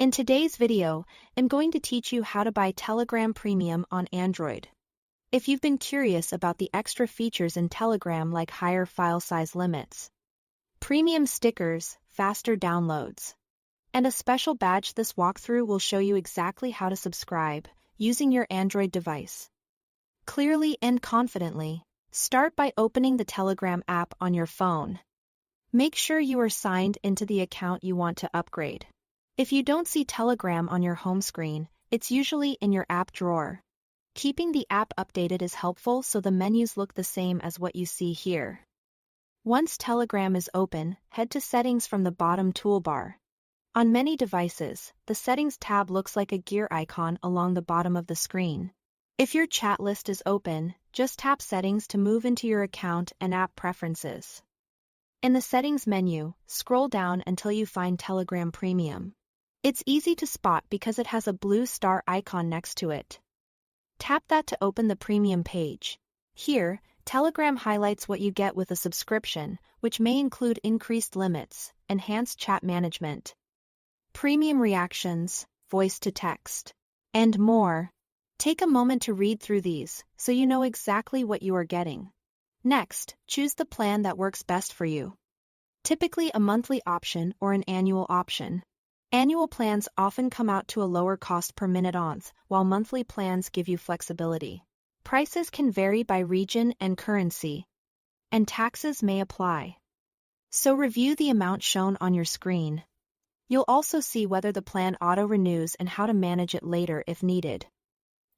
In today's video, I'm going to teach you how to buy Telegram Premium on Android. If you've been curious about the extra features in Telegram like higher file size limits, premium stickers, faster downloads, and a special badge, this walkthrough will show you exactly how to subscribe using your Android device clearly and confidently. Start by opening the Telegram app on your phone. Make sure you are signed into the account you want to upgrade. If you don't see Telegram on your home screen, it's usually in your app drawer. Keeping the app updated is helpful so the menus look the same as what you see here. Once Telegram is open, head to Settings from the bottom toolbar. On many devices, the Settings tab looks like a gear icon along the bottom of the screen. If your chat list is open, just tap Settings to move into your account and app preferences. In the Settings menu, scroll down until you find Telegram Premium. It's easy to spot because it has a blue star icon next to it. Tap that to open the Premium page. Here, Telegram highlights what you get with a subscription, which may include increased limits, enhanced chat management, premium reactions, voice to text, and more. Take a moment to read through these so you know exactly what you are getting. Next, choose the plan that works best for you. Typically a monthly option or an annual option. Annual plans often come out to a lower cost per minute while monthly plans give you flexibility. Prices can vary by region and currency, and taxes may apply. So review the amount shown on your screen. You'll also see whether the plan auto-renews and how to manage it later if needed.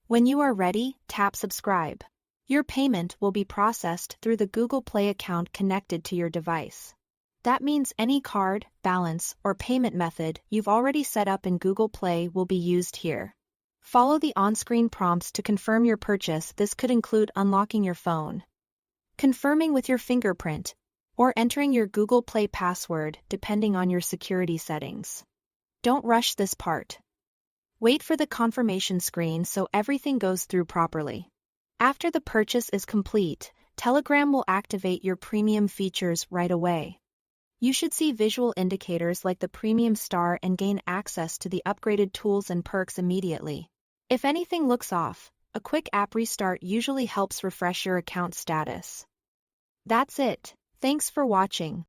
When you are ready, tap Subscribe. Your payment will be processed through the Google Play account connected to your device. That means any card, balance, or payment method you've already set up in Google Play will be used here. Follow the on-screen prompts to confirm your purchase. This could include unlocking your phone, confirming with your fingerprint, or entering your Google Play password depending on your security settings. Don't rush this part. Wait for the confirmation screen so everything goes through properly. After the purchase is complete, Telegram will activate your premium features right away. You should see visual indicators like the premium star and gain access to the upgraded tools and perks immediately. If anything looks off, a quick app restart usually helps refresh your account status. That's it. Thanks for watching.